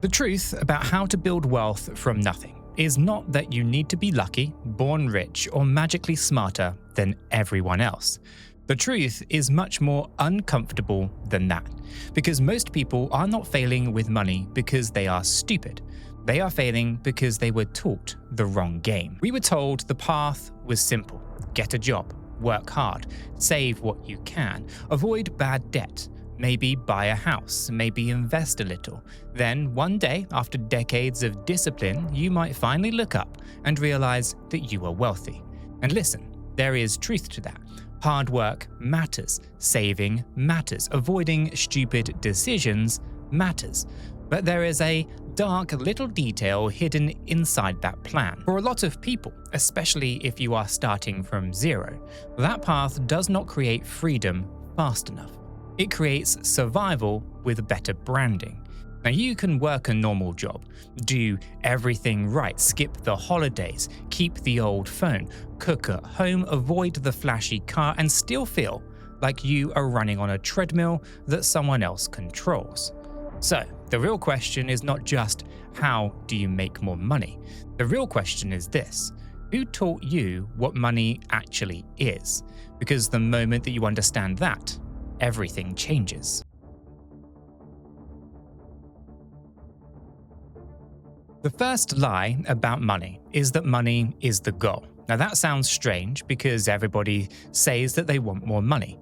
The truth about how to build wealth from nothing is not that you need to be lucky, born rich, or magically smarter than everyone else. The truth is much more uncomfortable than that, because most people are not failing with money because they are stupid. They are failing because they were taught the wrong game. We were told the path was simple: get a job, work hard, save what you can, avoid bad debt, maybe buy a house, maybe invest a little. Then one day, after decades of discipline, you might finally look up and realize that you are wealthy. And listen, there is truth to that. Hard work matters, saving matters, avoiding stupid decisions matters. But there is a dark little detail hidden inside that plan. For a lot of people, especially if you are starting from zero, that path does not create freedom fast enough. It creates survival with better branding. Now, you can work a normal job, do everything right, skip the holidays, keep the old phone, cook at home, avoid the flashy car, and still feel like you are running on a treadmill that someone else controls. So, the real question is not just how do you make more money? The real question is this: who taught you what money actually is? Because the moment that you understand that, everything changes. The first lie about money is that money is the goal. Now that sounds strange because everybody says that they want more money.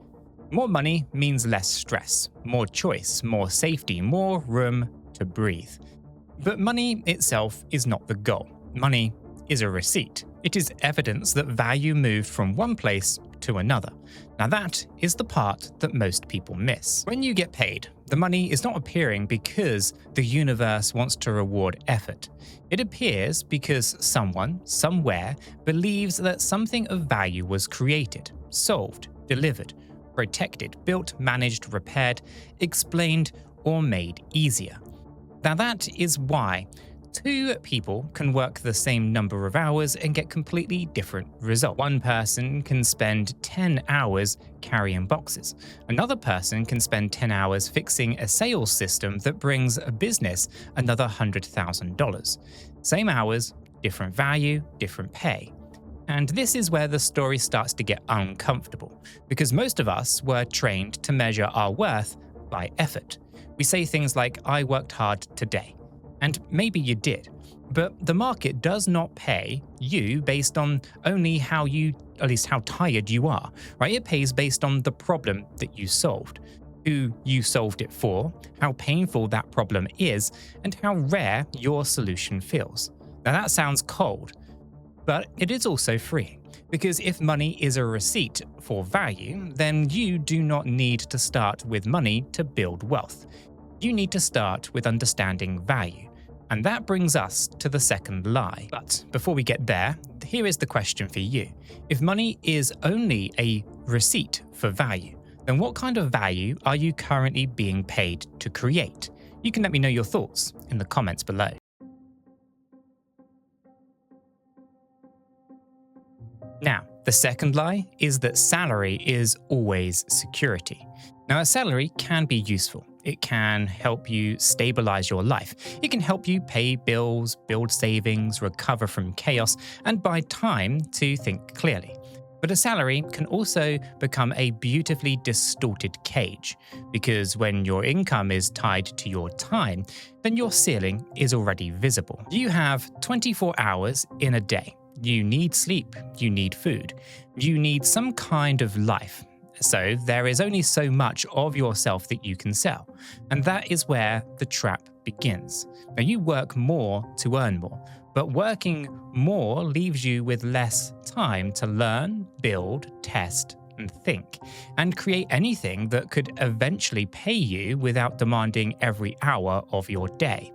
More money means less stress, more choice, more safety, more room to breathe. But money itself is not the goal. Money is a receipt. It is evidence that value moved from one place to another. Now that is the part that most people miss. When you get paid, the money is not appearing because the universe wants to reward effort. It appears because someone, somewhere, believes that something of value was created, solved, delivered, protected, built, managed, repaired, explained, or made easier. Now that is why two people can work the same number of hours and get completely different results. One person can spend 10 hours carrying boxes. Another person can spend 10 hours fixing a sales system that brings a business another $100,000. Same hours, different value, different pay. And this is where the story starts to get uncomfortable, because most of us were trained to measure our worth by effort. We say things like, "I worked hard today." And maybe you did, but the market does not pay you based on only how tired you are, right? It pays based on the problem that you solved, who you solved it for, how painful that problem is, and how rare your solution feels. Now that sounds cold, but it is also freeing, because if money is a receipt for value, then you do not need to start with money to build wealth. You need to start with understanding value. And that brings us to the second lie. But before we get there, here is the question for you. If money is only a receipt for value, then what kind of value are you currently being paid to create? You can let me know your thoughts in the comments below. Now, the second lie is that salary is always security. Now, a salary can be useful. It can help you stabilize your life. It can help you pay bills, build savings, recover from chaos, and buy time to think clearly. But a salary can also become a beautifully distorted cage, because when your income is tied to your time, then your ceiling is already visible. You have 24 hours in a day. You need sleep, you need food, you need some kind of life. So there is only so much of yourself that you can sell. And that is where the trap begins. Now you work more to earn more, but working more leaves you with less time to learn, build, test, and think, and create anything that could eventually pay you without demanding every hour of your day.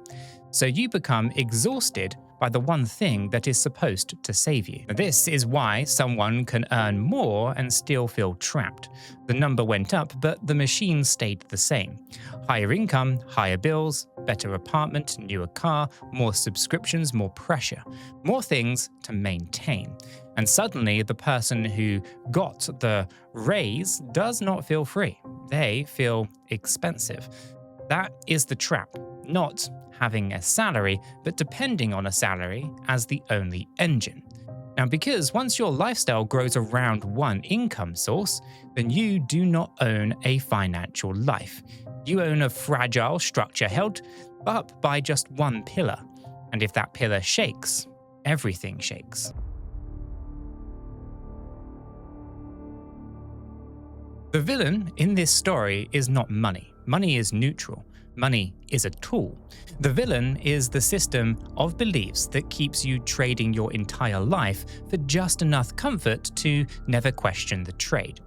So you become exhausted by the one thing that is supposed to save you. This is why someone can earn more and still feel trapped. The number went up, but the machine stayed the same. Higher income, higher bills, better apartment, newer car, more subscriptions, more pressure, more things to maintain. And suddenly the person who got the raise does not feel free. They feel expensive. That is the trap, not having a salary, but depending on a salary as the only engine. Now, because once your lifestyle grows around one income source, then you do not own a financial life. You own a fragile structure held up by just one pillar. And if that pillar shakes, everything shakes. The villain in this story is not money. Money is neutral. Money is a tool. The villain is the system of beliefs that keeps you trading your entire life for just enough comfort to never question the trade.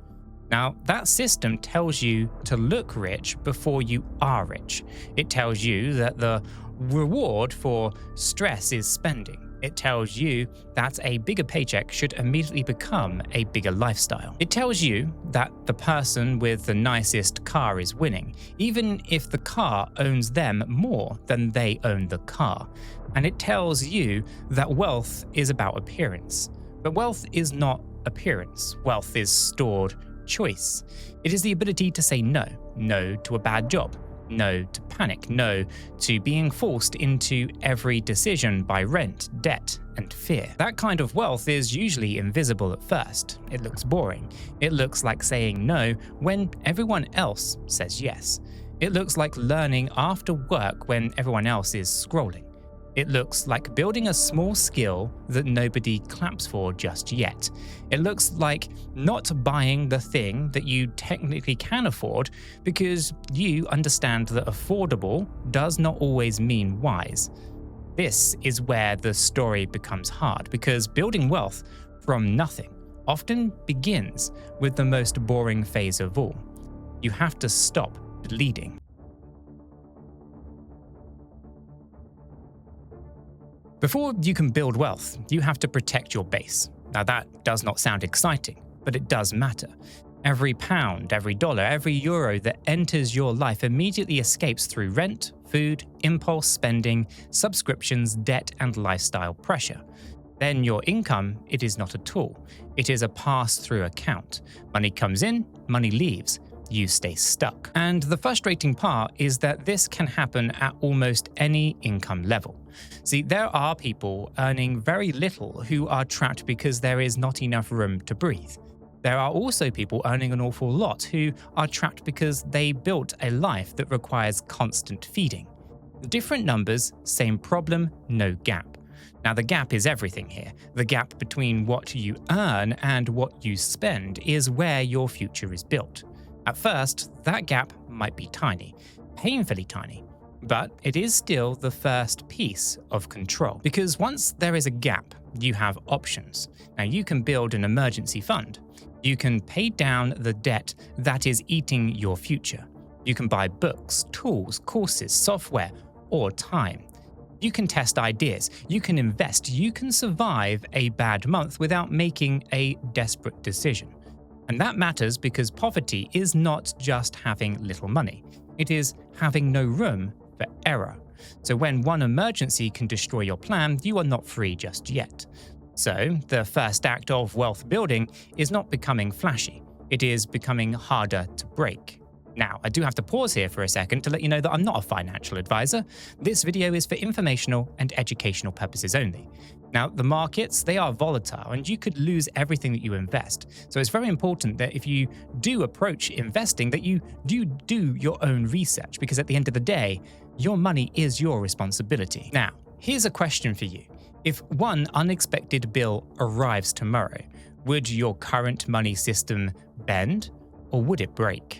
Now, that system tells you to look rich before you are rich. It tells you that the reward for stress is spending. It tells you that a bigger paycheck should immediately become a bigger lifestyle. It tells you that the person with the nicest car is winning, even if the car owns them more than they own the car. And it tells you that wealth is about appearance. But wealth is not appearance. Wealth is stored choice. It is the ability to say no. No to a bad job. No to panic. No to being forced into every decision by rent, debt, and fear. That kind of wealth is usually invisible at first. It looks boring. It looks like saying no when everyone else says yes. It looks like learning after work when everyone else is scrolling. It looks like building a small skill that nobody claps for just yet. It looks like not buying the thing that you technically can afford because you understand that affordable does not always mean wise. This is where the story becomes hard because building wealth from nothing often begins with the most boring phase of all. You have to stop bleeding. Before you can build wealth, you have to protect your base. Now that does not sound exciting, but it does matter. Every pound, every dollar, every euro that enters your life immediately escapes through rent, food, impulse spending, subscriptions, debt, and lifestyle pressure. Then your income, it is not a tool. It is a pass-through account. Money comes in, money leaves. You stay stuck. And the frustrating part is that this can happen at almost any income level. See, there are people earning very little who are trapped because there is not enough room to breathe. There are also people earning an awful lot who are trapped because they built a life that requires constant feeding. Different numbers, same problem, no gap. Now the gap is everything here. The gap between what you earn and what you spend is where your future is built. At first, that gap might be tiny, painfully tiny, but it is still the first piece of control. Because once there is a gap, you have options. Now you can build an emergency fund. You can pay down the debt that is eating your future. You can buy books, tools, courses, software, or time. You can test ideas. You can invest. You can survive a bad month without making a desperate decision. And that matters because poverty is not just having little money. It is having no room for error. So when one emergency can destroy your plan, you are not free just yet. So the first act of wealth building is not becoming flashy. It is becoming harder to break. Now, I do have to pause here for a second to let you know that I'm not a financial advisor. This video is for informational and educational purposes only. Now, the markets, they are volatile and you could lose everything that you invest. So it's very important that if you do approach investing, that you do your own research, because at the end of the day, your money is your responsibility. Now, here's a question for you. If one unexpected bill arrives tomorrow, would your current money system bend or would it break?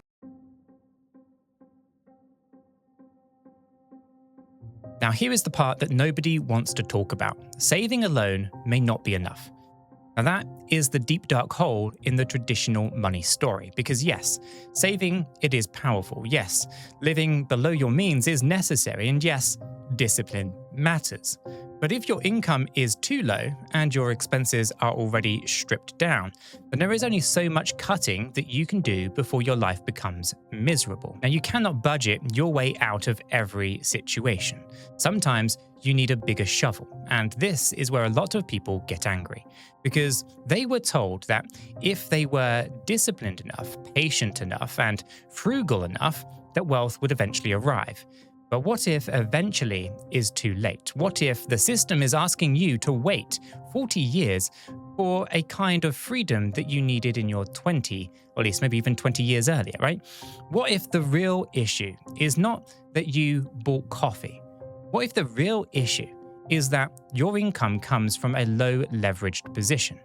Now here is the part that nobody wants to talk about. Saving alone may not be enough. Now that is the deep dark hole in the traditional money story, because yes, saving, it is powerful. Yes, living below your means is necessary, and yes, discipline matters. But if your income is too low and your expenses are already stripped down, then there is only so much cutting that you can do before your life becomes miserable. Now, you cannot budget your way out of every situation. Sometimes you need a bigger shovel, and this is where a lot of people get angry, because they were told that if they were disciplined enough, patient enough, and frugal enough, that wealth would eventually arrive. But what if eventually is too late? What if the system is asking you to wait 40 years for a kind of freedom that you needed in your 20, or at least maybe even 20 years earlier, right? What if the real issue is not that you bought coffee? What if the real issue is that your income comes from a low leveraged position?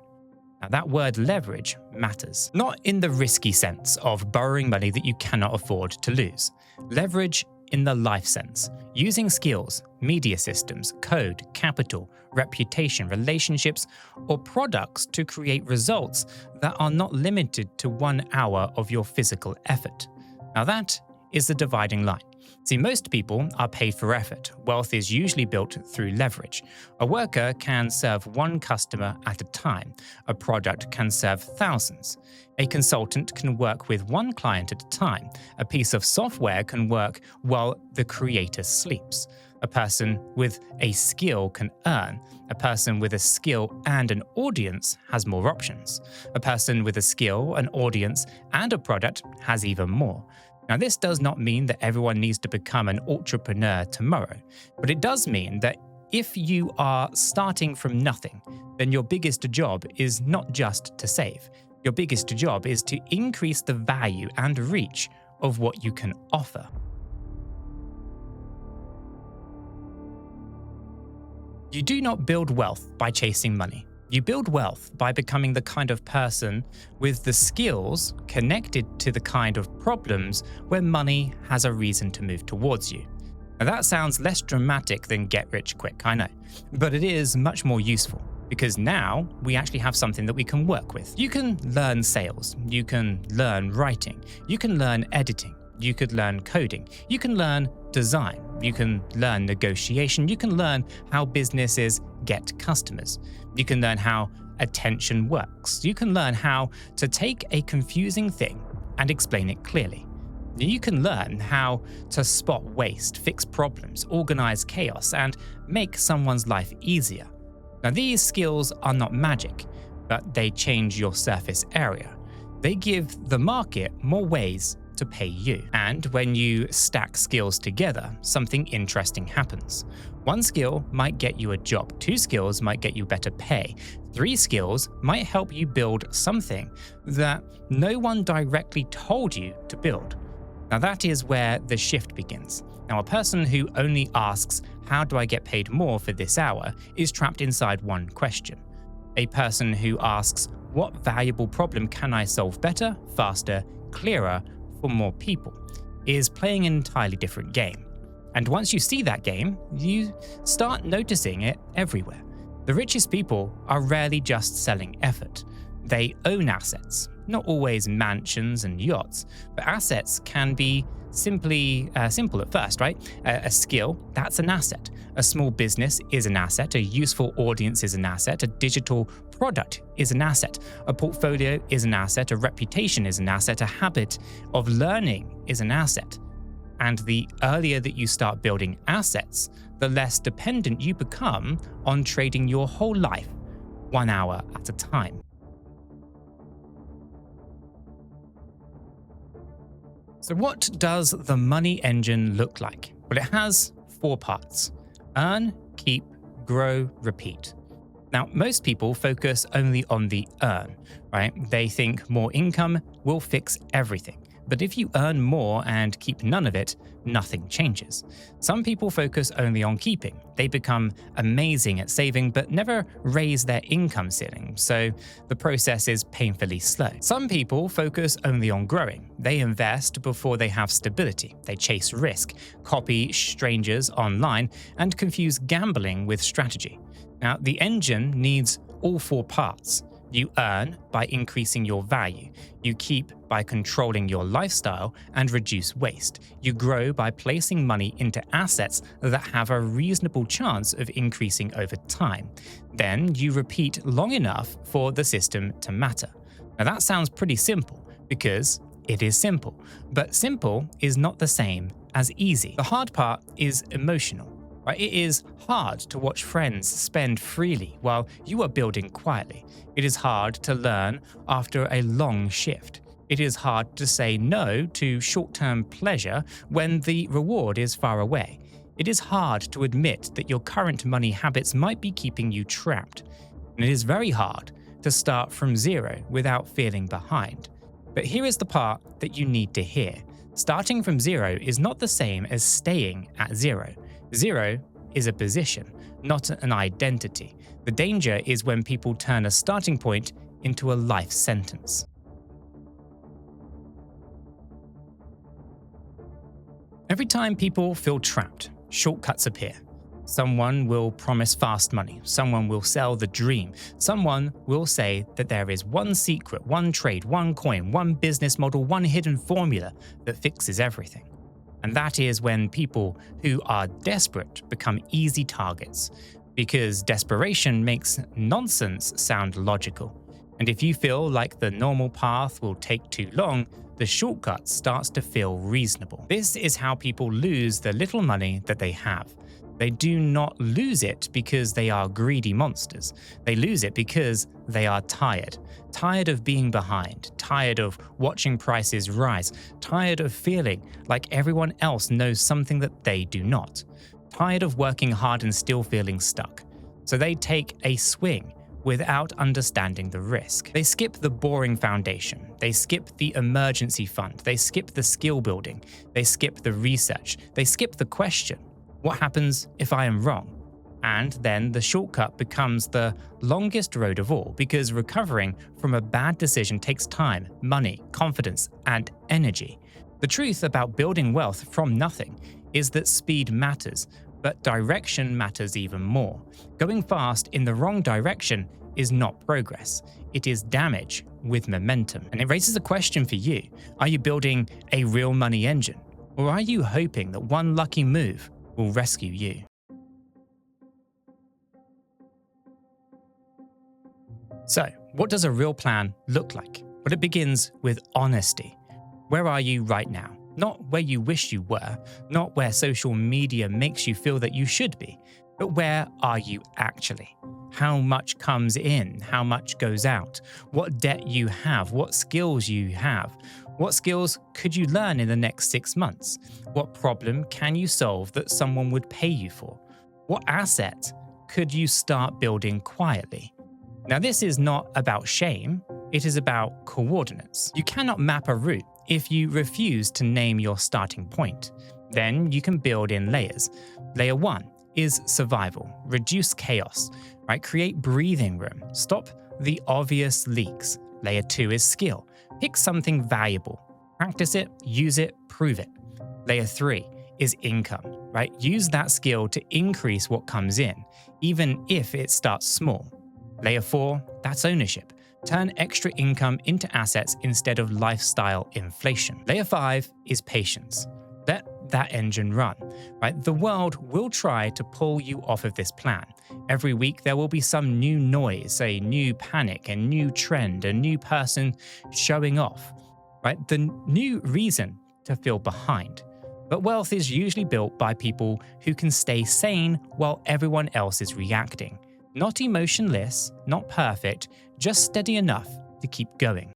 Now, that word leverage matters, not in the risky sense of borrowing money that you cannot afford to lose. Leverage in the life sense, using skills, media systems, code, capital, reputation, relationships, or products to create results that are not limited to 1 hour of your physical effort. Now that is the dividing line. See, most people are paid for effort. Wealth is usually built through leverage. A worker can serve one customer at a time. A product can serve thousands. A consultant can work with one client at a time. A piece of software can work while the creator sleeps. A person with a skill can earn. A person with a skill and an audience has more options. A person with a skill, an audience, and a product has even more. Now, this does not mean that everyone needs to become an entrepreneur tomorrow, but it does mean that if you are starting from nothing, then your biggest job is not just to save. Your biggest job is to increase the value and reach of what you can offer. You do not build wealth by chasing money. You build wealth by becoming the kind of person with the skills connected to the kind of problems where money has a reason to move towards you. Now that sounds less dramatic than get rich quick, I know, but it is much more useful because now we actually have something that we can work with. You can learn sales, you can learn writing, you can learn editing, you could learn coding, you can learn design, you can learn negotiation, you can learn how businesses get customers, you can learn how attention works, you can learn how to take a confusing thing and explain it clearly. You can learn how to spot waste, fix problems, organize chaos, and make someone's life easier. Now, these skills are not magic, but they change your surface area. They give the market more ways to pay you. And when you stack skills together, something interesting happens. One skill might get you a job, 2 skills might get you better pay, 3 skills might help you build something that no one directly told you to build. Now that is where the shift begins. Now a person who only asks, how do I get paid more for this hour, is trapped inside one question. A person who asks, what valuable problem can I solve better, faster, clearer, for more people, is playing an entirely different game. And once you see that game, you start noticing it everywhere. The richest people are rarely just selling effort. They own assets, not always mansions and yachts, but assets can be simple at first, right? A skill, that's an asset. A small business is an asset. A useful audience is an asset. A digital product is an asset. A portfolio is an asset. A reputation is an asset. A habit of learning is an asset. And the earlier that you start building assets, the less dependent you become on trading your whole life 1 hour at a time. So what does the money engine look like? Well, it has 4 parts: earn, keep, grow, repeat. Now, most people focus only on the earn, right? They think more income will fix everything. But if you earn more and keep none of it, nothing changes. Some people focus only on keeping. They become amazing at saving but never raise their income ceiling, so the process is painfully slow. Some people focus only on growing. They invest before they have stability. They chase risk, copy strangers online, and confuse gambling with strategy. Now, the engine needs all 4 parts. You earn by increasing your value. You keep by controlling your lifestyle and reduce waste. You grow by placing money into assets that have a reasonable chance of increasing over time. Then you repeat long enough for the system to matter. Now that sounds pretty simple because it is simple, but simple is not the same as easy. The hard part is emotional. It is hard to watch friends spend freely while you are building quietly. It is hard to learn after a long shift. It is hard to say no to short-term pleasure when the reward is far away. It is hard to admit that your current money habits might be keeping you trapped. And it is very hard to start from zero without feeling behind. But here is the part that you need to hear. Starting from zero is not the same as staying at zero. Zero is a position, not an identity. The danger is when people turn a starting point into a life sentence. Every time people feel trapped, shortcuts appear. Someone will promise fast money, someone will sell the dream, someone will say that there is one secret, one trade, one coin, one business model, one hidden formula that fixes everything. And that is when people who are desperate become easy targets, because desperation makes nonsense sound logical. And if you feel like the normal path will take too long, the shortcut starts to feel reasonable. This is how people lose the little money that they have. They do not lose it because they are greedy monsters. They lose it because they are tired. Tired of being behind, tired of watching prices rise, tired of feeling like everyone else knows something that they do not. Tired of working hard and still feeling stuck. So they take a swing without understanding the risk. They skip the boring foundation. They skip the emergency fund. They skip the skill building. They skip the research. They skip the question. What happens if I am wrong? And then the shortcut becomes the longest road of all, because recovering from a bad decision takes time, money, confidence, and energy. The truth about building wealth from nothing is that speed matters, but direction matters even more. Going fast in the wrong direction is not progress. It is damage with momentum. And it raises a question for you. Are you building a real money engine? Or are you hoping that one lucky move will rescue you? So, what does a real plan look like? Well, it begins with honesty. Where are you right now? Not where you wish you were, not where social media makes you feel that you should be, but where are you actually? How much comes in? How much goes out? What debt you have? What skills you have? What skills could you learn in the next 6 months? What problem can you solve that someone would pay you for? What asset could you start building quietly? Now, this is not about shame, it is about coordinates. You cannot map a route if you refuse to name your starting point. Then you can build in layers. Layer 1 is survival, reduce chaos, right? Create breathing room, stop the obvious leaks. Layer 2 is skill. Pick something valuable, practice it, use it, prove it. Layer 3 is income, right? Use that skill to increase what comes in, even if it starts small. Layer 4, that's ownership. Turn extra income into assets instead of lifestyle inflation. Layer 5 is patience. Let that engine run, right? The world will try to pull you off of this plan. Every week there will be some new noise, a new panic, a new trend, a new person showing off, right? The new reason to feel behind. But wealth is usually built by people who can stay sane while everyone else is reacting. Not emotionless, not perfect, just steady enough to keep going.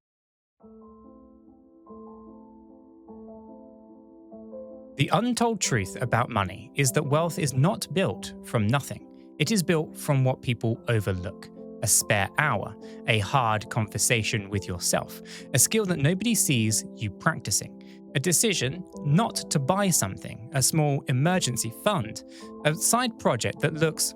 The untold truth about money is that wealth is not built from nothing. It is built from what people overlook. A spare hour, a hard conversation with yourself, a skill that nobody sees you practicing, a decision not to buy something, a small emergency fund, a side project that looks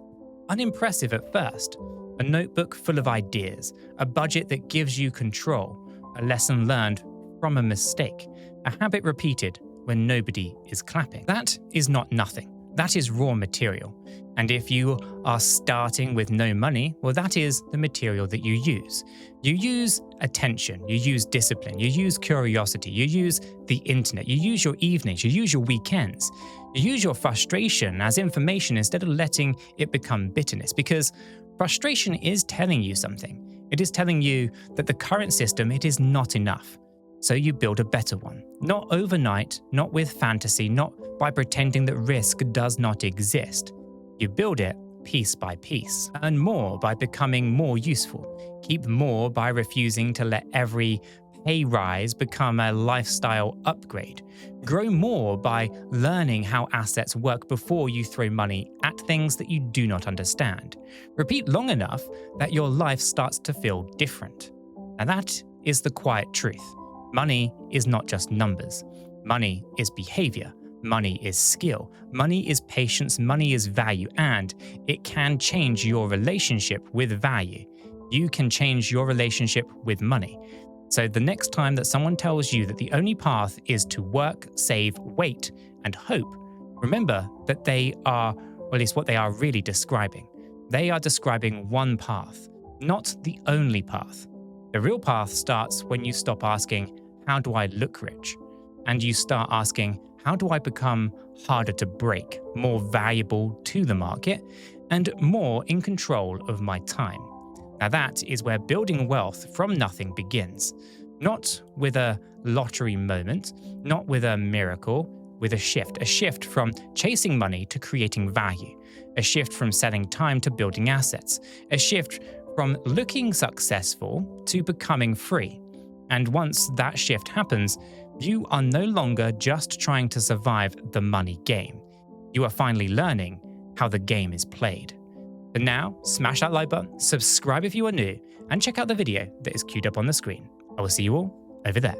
unimpressive at first, a notebook full of ideas, a budget that gives you control, a lesson learned from a mistake, a habit repeated when nobody is clapping. That is not nothing. That is raw material. And if you are starting with no money, well, that is the material that you use. You use attention, you use discipline, you use curiosity, you use the internet, you use your evenings, you use your weekends. You use your frustration as information instead of letting it become bitterness, because frustration is telling you something. It is telling you that the current system, it is not enough. So you build a better one. Not overnight, not with fantasy, not by pretending that risk does not exist. You build it piece by piece. Earn more by becoming more useful. Keep more by refusing to let every pay rise become a lifestyle upgrade. Grow more by learning how assets work before you throw money at things that you do not understand. Repeat long enough that your life starts to feel different. And that is the quiet truth. Money is not just numbers. Money is behavior. Money is skill. Money is patience. Money is value. And it can change your relationship with value. You can change your relationship with money. So the next time that someone tells you that the only path is to work, save, wait, and hope, remember that they are, or at least what they are really describing. They are describing one path, not the only path. The real path starts when you stop asking, how do I look rich? And you start asking, how do I become harder to break, more valuable to the market, and more in control of my time? Now that is where building wealth from nothing begins. Not with a lottery moment, not with a miracle, with a shift from chasing money to creating value, a shift from selling time to building assets, a shift from looking successful to becoming free. And once that shift happens, you are no longer just trying to survive the money game. You are finally learning how the game is played. But now, smash that like button, subscribe if you are new, and check out the video that is queued up on the screen. I will see you all over there.